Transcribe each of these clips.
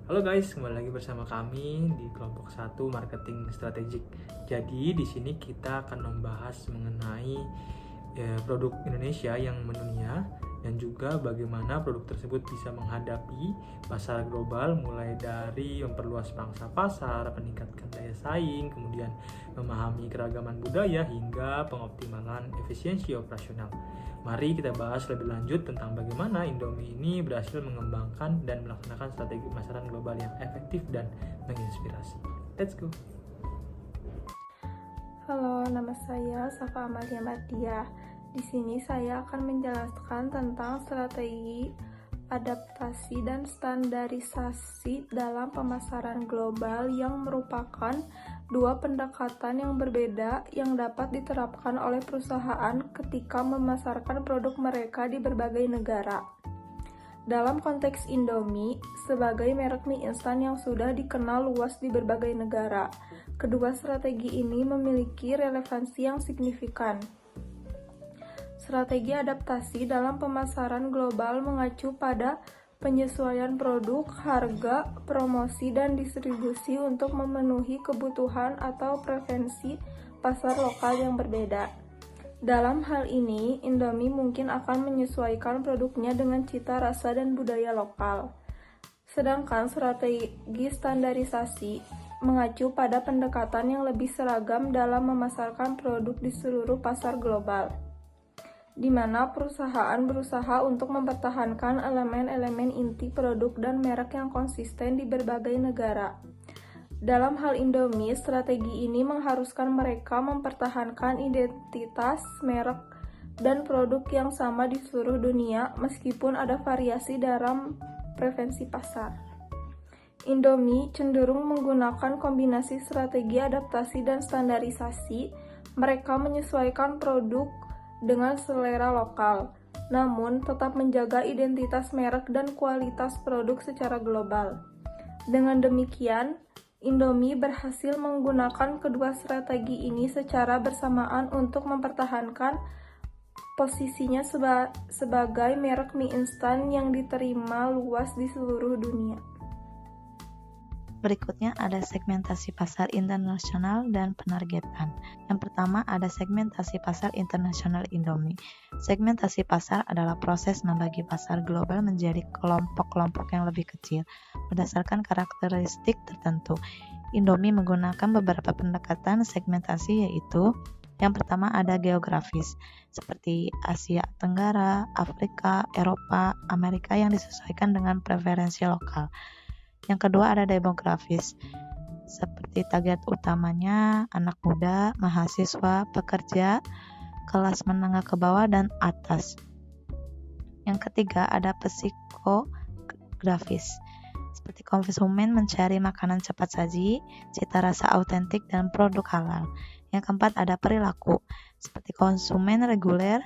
Halo guys, kembali lagi bersama kami di kelompok 1 marketing strategik. Jadi di sini kita akan membahas mengenai produk Indonesia yang mendunia dan juga bagaimana produk tersebut bisa menghadapi pasar global, mulai dari memperluas pangsa pasar, meningkatkan daya saing, kemudian memahami keragaman budaya hingga pengoptimalan efisiensi operasional. Mari kita bahas lebih lanjut tentang bagaimana Indomie ini berhasil mengembangkan dan melaksanakan strategi pemasaran global yang efektif dan menginspirasi. Let's go! Halo, nama saya Safa Amalia Mardia. Di sini saya akan menjelaskan tentang strategi adaptasi dan standarisasi dalam pemasaran global yang merupakan dua pendekatan yang berbeda yang dapat diterapkan oleh perusahaan ketika memasarkan produk mereka di berbagai negara. Dalam konteks Indomie, sebagai merek mie instan yang sudah dikenal luas di berbagai negara, kedua strategi ini memiliki relevansi yang signifikan. Strategi adaptasi dalam pemasaran global mengacu pada penyesuaian produk, harga, promosi, dan distribusi untuk memenuhi kebutuhan atau preferensi pasar lokal yang berbeda. Dalam hal ini, Indomie mungkin akan menyesuaikan produknya dengan cita rasa dan budaya lokal. Sedangkan strategi standarisasi mengacu pada pendekatan yang lebih seragam dalam memasarkan produk di seluruh pasar global, di mana perusahaan berusaha untuk mempertahankan elemen-elemen inti produk dan merek yang konsisten di berbagai negara. Dalam hal Indomie, strategi ini mengharuskan mereka mempertahankan identitas, merek, dan produk yang sama di seluruh dunia meskipun ada variasi dalam preferensi pasar. Indomie cenderung menggunakan kombinasi strategi adaptasi dan standarisasi. Mereka menyesuaikan produk dengan selera lokal, namun tetap menjaga identitas merek dan kualitas produk secara global. Dengan demikian, Indomie berhasil menggunakan kedua strategi ini secara bersamaan untuk mempertahankan posisinya sebagai merek mie instan yang diterima luas di seluruh dunia. Berikutnya ada segmentasi pasar internasional dan penargetan. Yang pertama ada segmentasi pasar internasional Indomie. Segmentasi pasar adalah proses membagi pasar global menjadi kelompok-kelompok yang lebih kecil berdasarkan karakteristik tertentu. Indomie menggunakan beberapa pendekatan segmentasi, yaitu yang pertama ada geografis, seperti Asia Tenggara, Afrika, Eropa, Amerika yang disesuaikan dengan preferensi lokal. Yang kedua ada demografis, seperti target utamanya anak muda, mahasiswa, pekerja, kelas menengah ke bawah, dan atas. Yang ketiga ada psikografis, seperti konsumen mencari makanan cepat saji, cita rasa autentik, dan produk halal. Yang keempat ada perilaku, seperti konsumen reguler,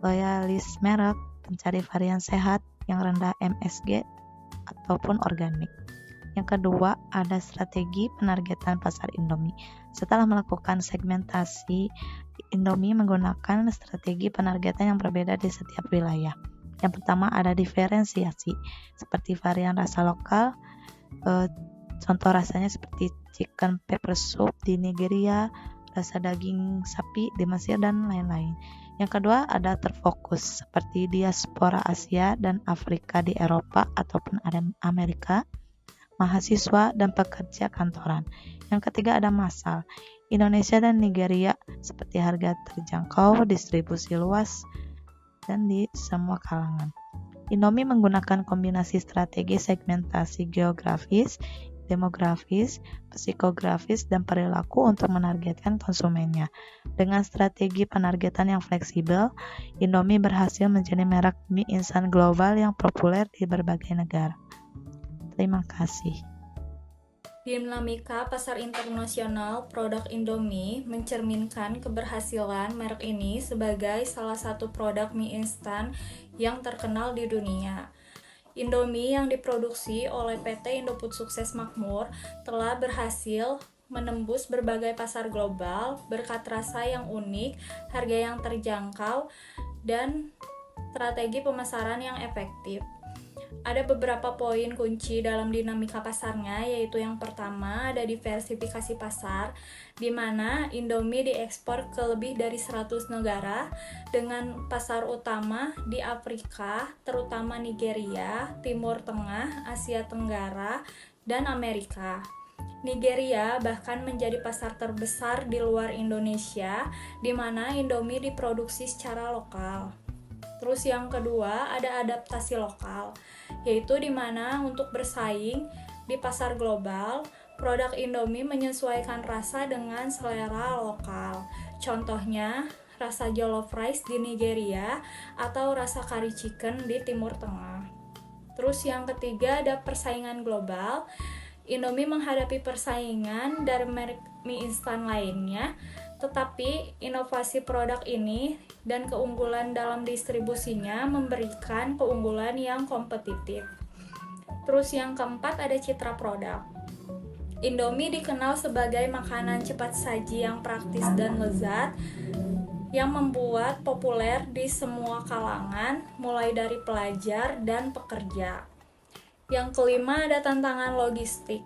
loyalis merek, pencari varian sehat yang rendah MSG ataupun organik. Yang kedua ada strategi penargetan pasar Indomie. Setelah melakukan segmentasi, Indomie menggunakan strategi penargetan yang berbeda di setiap wilayah. Yang pertama ada diferensiasi, seperti varian rasa lokal, contoh rasanya seperti chicken pepper soup di Nigeria, rasa daging sapi di Mesir, dan lain-lain. Yang kedua ada terfokus, seperti diaspora Asia dan Afrika di Eropa ataupun Amerika, mahasiswa dan pekerja kantoran. Yang ketiga ada massal, Indonesia dan Nigeria, seperti harga terjangkau, distribusi luas, dan di semua kalangan. Indomie menggunakan kombinasi strategi segmentasi geografis, demografis, psikografis, dan perilaku untuk menargetkan konsumennya. Dengan strategi penargetan yang fleksibel, Indomie berhasil menjadi merek mie instan global yang populer di berbagai negara. Terima kasih. Dinamika pasar internasional produk Indomie mencerminkan keberhasilan merek ini sebagai salah satu produk mie instan yang terkenal di dunia. Indomie yang diproduksi oleh PT Indofood Sukses Makmur telah berhasil menembus berbagai pasar global berkat rasa yang unik, harga yang terjangkau, dan strategi pemasaran yang efektif. Ada beberapa poin kunci dalam dinamika pasarnya, yaitu yang pertama ada diversifikasi pasar, di mana Indomie diekspor ke lebih dari 100 negara dengan pasar utama di Afrika, terutama Nigeria, Timur Tengah, Asia Tenggara, dan Amerika. Nigeria bahkan menjadi pasar terbesar di luar Indonesia, di mana Indomie diproduksi secara lokal. Terus yang kedua ada adaptasi lokal, yaitu di mana untuk bersaing di pasar global, produk Indomie menyesuaikan rasa dengan selera lokal. Contohnya, rasa jollof rice di Nigeria atau rasa curry chicken di Timur Tengah. Terus yang ketiga ada persaingan global. Indomie menghadapi persaingan dari merek mie instan lainnya, tetapi inovasi produk ini dan keunggulan dalam distribusinya memberikan keunggulan yang kompetitif. Terus yang keempat ada citra produk. Indomie dikenal sebagai makanan cepat saji yang praktis dan lezat, yang membuat populer di semua kalangan, mulai dari pelajar dan pekerja. Yang kelima ada tantangan logistik,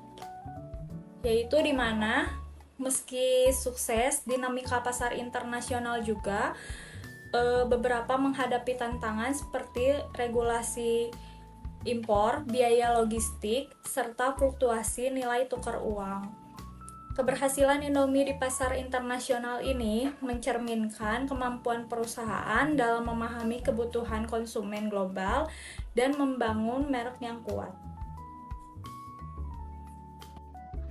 yaitu di mana meski sukses, dinamika pasar internasional juga beberapa menghadapi tantangan seperti regulasi impor, biaya logistik, serta fluktuasi nilai tukar uang. Keberhasilan Indomie di pasar internasional ini mencerminkan kemampuan perusahaan dalam memahami kebutuhan konsumen global dan membangun merek yang kuat.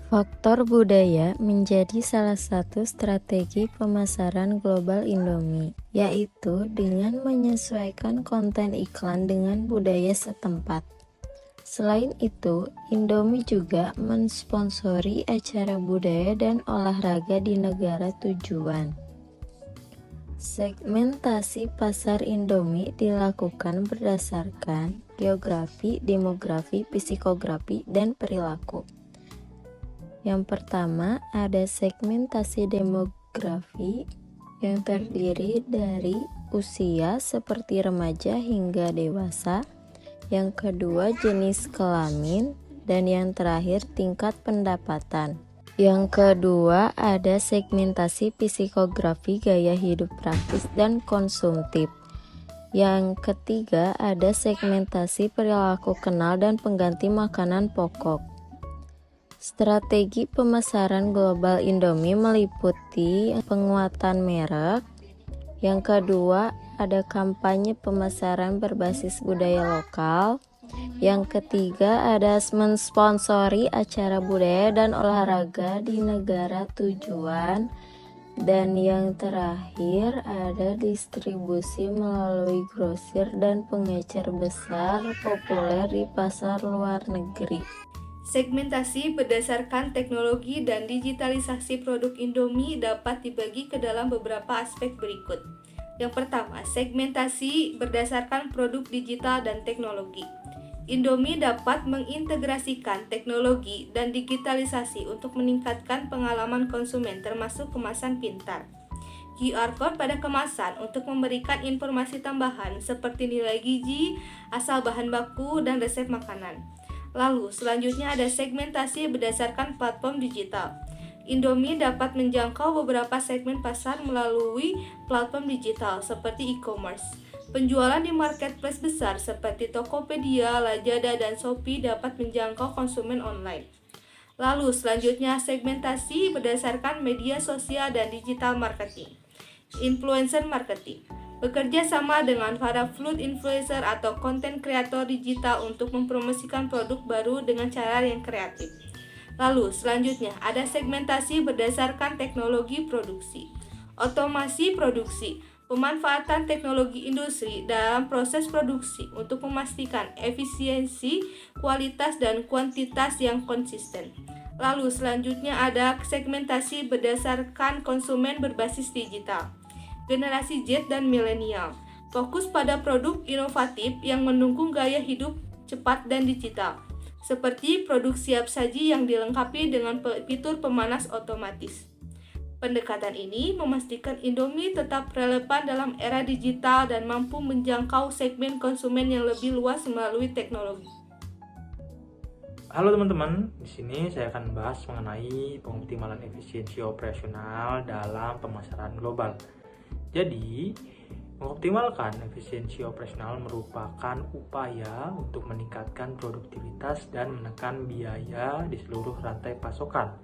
Faktor budaya menjadi salah satu strategi pemasaran global Indomie, yaitu dengan menyesuaikan konten iklan dengan budaya setempat. Selain itu, Indomie juga mensponsori acara budaya dan olahraga di negara tujuan. Segmentasi pasar Indomie dilakukan berdasarkan geografi, demografi, psikografi, dan perilaku. Yang pertama, ada segmentasi demografi yang terdiri dari usia seperti remaja hingga dewasa. Yang kedua, jenis kelamin. Dan yang terakhir, tingkat pendapatan. Yang kedua, ada segmentasi psikografi gaya hidup praktis dan konsumtif. Yang ketiga, ada segmentasi perilaku kenal dan pengganti makanan pokok. Strategi pemasaran global Indomie meliputi penguatan merek. Yang kedua, ada kampanye pemasaran berbasis budaya lokal. Yang ketiga, ada mensponsori acara budaya dan olahraga di negara tujuan. Dan yang terakhir, ada distribusi melalui grosir dan pengecer besar populer di pasar luar negeri. Segmentasi berdasarkan teknologi dan digitalisasi produk Indomie dapat dibagi ke dalam beberapa aspek berikut. Yang pertama, segmentasi berdasarkan produk digital dan teknologi. Indomie dapat mengintegrasikan teknologi dan digitalisasi untuk meningkatkan pengalaman konsumen termasuk kemasan pintar. QR Code pada kemasan untuk memberikan informasi tambahan seperti nilai gizi, asal bahan baku, dan resep makanan. Lalu, selanjutnya ada segmentasi berdasarkan platform digital. Indomie dapat menjangkau beberapa segmen pasar melalui platform digital seperti e-commerce. Penjualan di marketplace besar seperti Tokopedia, Lazada, dan Shopee dapat menjangkau konsumen online. Lalu, selanjutnya segmentasi berdasarkan media sosial dan digital marketing. Influencer marketing bekerja sama dengan para food influencer atau konten kreator digital untuk mempromosikan produk baru dengan cara yang kreatif. Lalu, selanjutnya ada segmentasi berdasarkan teknologi produksi. Otomasi produksi, pemanfaatan teknologi industri dalam proses produksi untuk memastikan efisiensi, kualitas, dan kuantitas yang konsisten. Lalu, selanjutnya ada segmentasi berdasarkan konsumen berbasis digital. Generasi Z dan milenial fokus pada produk inovatif yang mendukung gaya hidup cepat dan digital, seperti produk siap saji yang dilengkapi dengan fitur pemanas otomatis. Pendekatan ini memastikan Indomie tetap relevan dalam era digital dan mampu menjangkau segmen konsumen yang lebih luas melalui teknologi. Halo teman-teman, di sini saya akan membahas mengenai pengoptimalan efisiensi operasional dalam pemasaran global. Jadi, mengoptimalkan efisiensi operasional merupakan upaya untuk meningkatkan produktivitas dan menekan biaya di seluruh rantai pasokan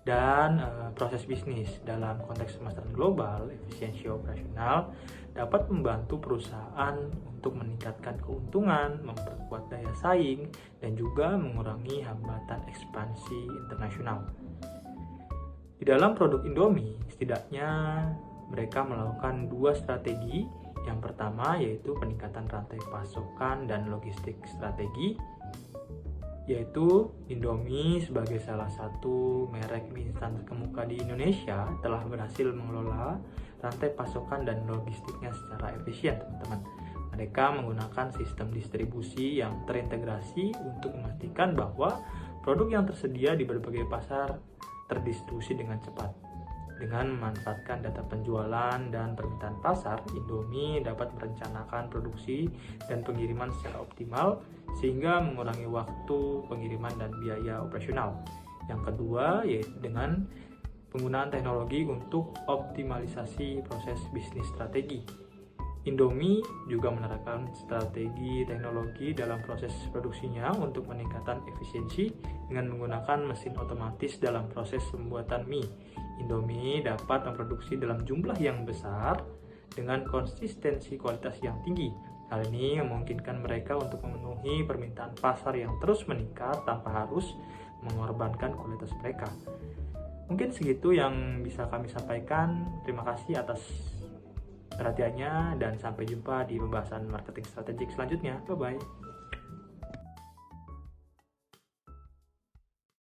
dan proses bisnis. Dalam konteks pemasaran global, efisiensi operasional dapat membantu perusahaan untuk meningkatkan keuntungan, memperkuat daya saing, dan juga mengurangi hambatan ekspansi internasional. Di dalam produk Indomie, setidaknya mereka melakukan 2 strategi. Yang pertama yaitu peningkatan rantai pasokan dan logistik strategi, yaitu Indomie sebagai salah satu merek mie instan terkemuka di Indonesia telah berhasil mengelola rantai pasokan dan logistiknya secara efisien, teman-teman. Mereka menggunakan sistem distribusi yang terintegrasi untuk memastikan bahwa produk yang tersedia di berbagai pasar terdistribusi dengan cepat. Dengan memanfaatkan data penjualan dan permintaan pasar, Indomie dapat merencanakan produksi dan pengiriman secara optimal sehingga mengurangi waktu pengiriman dan biaya operasional. Yang kedua yaitu dengan penggunaan teknologi untuk optimalisasi proses bisnis strategi. Indomie juga menerapkan strategi teknologi dalam proses produksinya untuk meningkatkan efisiensi dengan menggunakan mesin otomatis dalam proses pembuatan mie. Indomie dapat memproduksi dalam jumlah yang besar dengan konsistensi kualitas yang tinggi. Hal ini memungkinkan mereka untuk memenuhi permintaan pasar yang terus meningkat tanpa harus mengorbankan kualitas mereka. Mungkin segitu yang bisa kami sampaikan. Terima kasih atas perhatiannya dan sampai jumpa di pembahasan marketing strategik selanjutnya. Bye-bye.